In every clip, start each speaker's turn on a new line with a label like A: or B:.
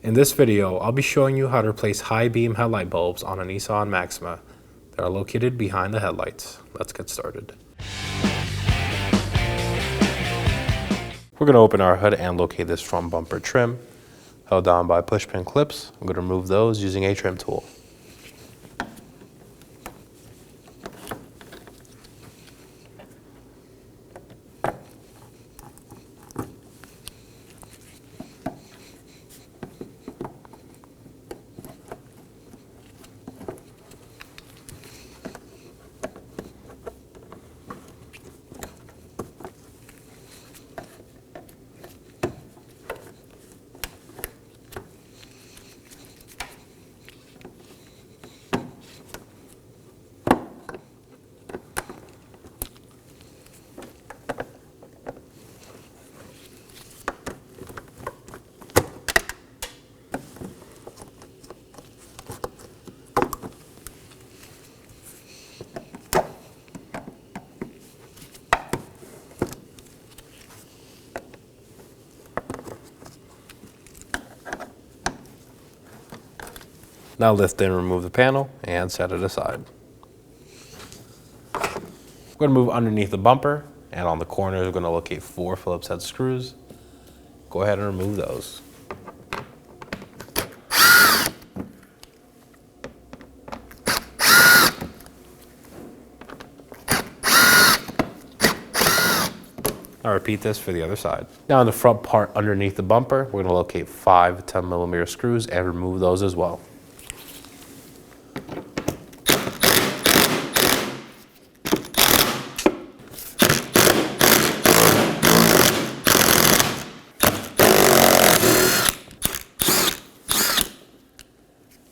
A: In this video, I'll be showing you how to replace high beam headlight bulbs on a Nissan Maxima that are located behind the headlights. Let's get started. We're going to open our hood and locate this front bumper trim held down by push pin clips. I'm going to remove those using a trim tool. Now lift and remove the panel and set it aside. We're going to move underneath the bumper, and on the corners we're going to locate 4 Phillips head screws. Go ahead and remove those. I'll repeat this for the other side. Now in the front part underneath the bumper, we're going to locate 5 10mm screws and remove those as well.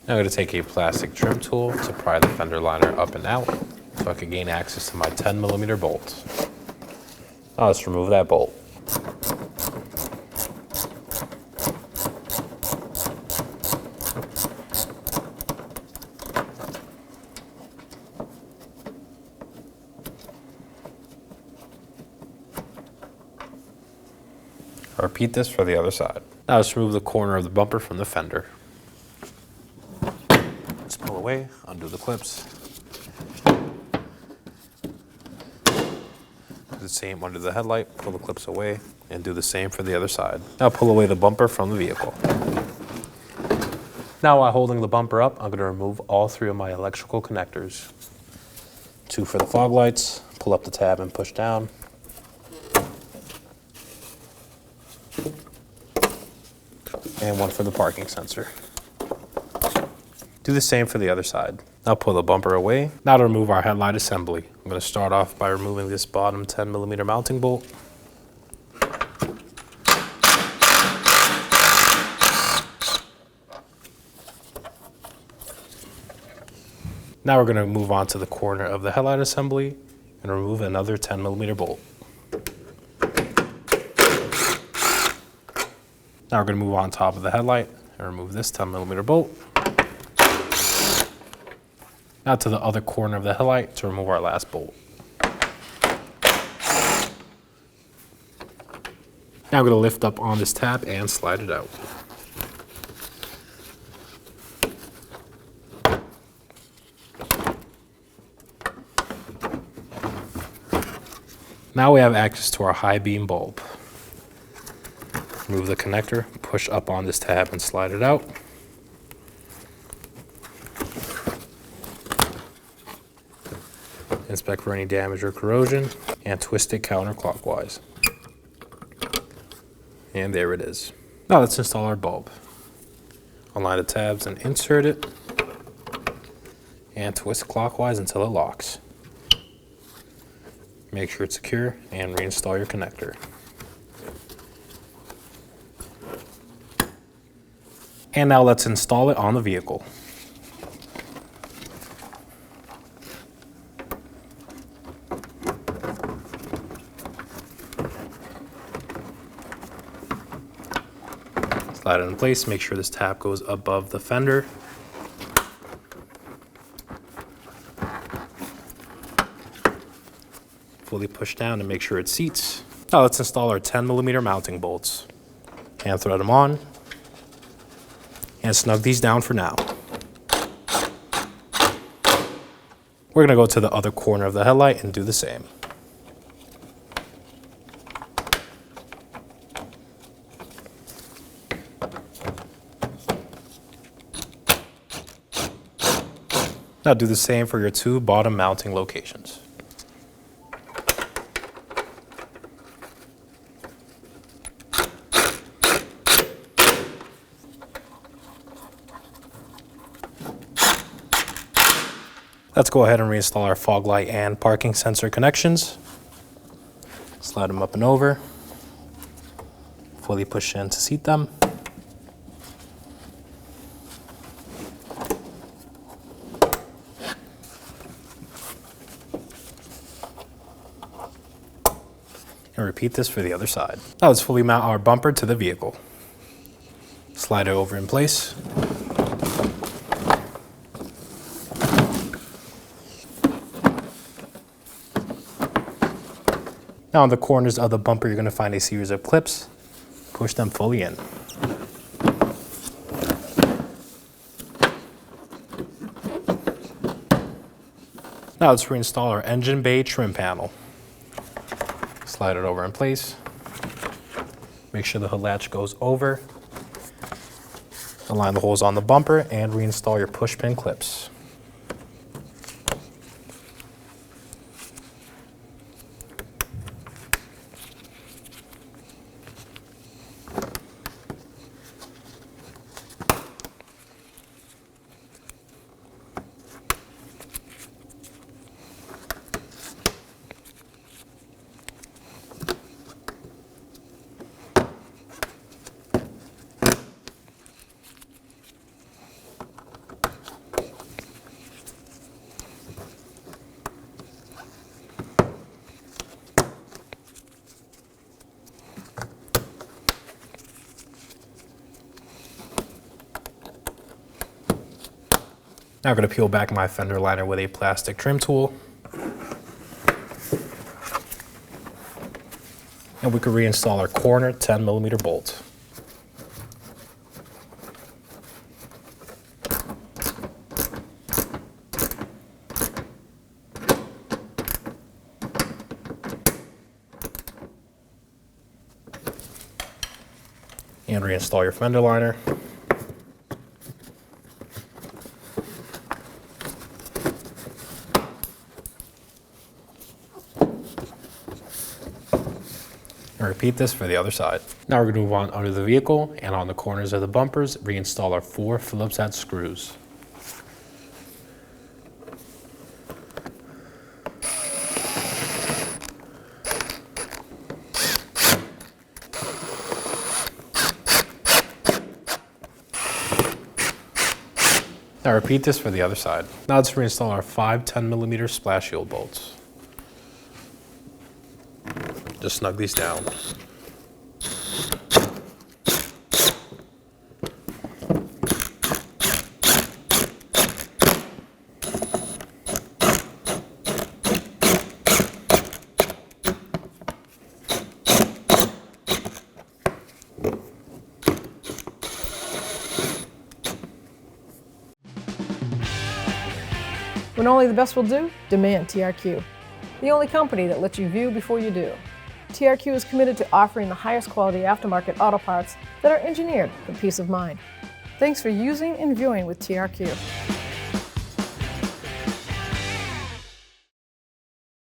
A: Now I'm going to take a plastic trim tool to pry the fender liner up and out so I can gain access to my 10mm bolts. Now let's remove that bolt. I'll repeat this for the other side. Now let's remove the corner of the bumper from the fender. Pull away, undo the clips. Do the same under the headlight, pull the clips away, and do the same for the other side. Now pull away the bumper from the vehicle. Now while holding the bumper up, I'm going to remove all 3 of my electrical connectors. 2 for the fog lights, pull up the tab and push down. And 1 for the parking sensor. Do the same for the other side. Now pull the bumper away. Now to remove our headlight assembly, I'm going to start off by removing this bottom 10mm mounting bolt. Now we're going to move on to the corner of the headlight assembly and remove another 10mm bolt. Now we're going to move on top of the headlight and remove this 10mm bolt. Now to the other corner of the headlight to remove our last bolt. Now I'm going to lift up on this tab and slide it out. Now we have access to our high beam bulb. Remove the connector, push up on this tab and slide it out. Inspect for any damage or corrosion, and twist it counterclockwise. And there it is. Now let's install our bulb. Align the tabs and insert it, and twist clockwise until it locks. Make sure it's secure and reinstall your connector. And now let's install it on the vehicle. Slide it in place, make sure this tab goes above the fender. Fully push down to make sure it seats. Now let's install our 10mm mounting bolts. Hand thread them on. and snug these down for now. We're gonna go to the other corner of the headlight and do the same. Now do the same for your two bottom mounting locations. Let's go ahead and reinstall our fog light and parking sensor connections. Slide them up and over. Fully push in to seat them. And repeat this for the other side. Now let's fully mount our bumper to the vehicle. Slide it over in place. Now on the corners of the bumper, you're going to find a series of clips. Push them fully in. Now let's reinstall our engine bay trim panel. Slide it over in place. Make sure the hood latch goes over. Align the holes on the bumper and reinstall your push pin clips. Now I'm going to peel back my fender liner with a plastic trim tool. And we can reinstall our corner 10mm bolt. And reinstall your fender liner. And repeat this for the other side. Now we're going to move on under the vehicle, and on the corners of the bumpers, reinstall our 4 Phillips head screws. Now repeat this for the other side. Now let's reinstall our 5 10mm splash shield bolts. Just snug these down.
B: When only the best will do, demand TRQ. The only company that lets you view before you do. TRQ is committed to offering the highest quality aftermarket auto parts that are engineered for peace of mind. Thanks for using and viewing with TRQ.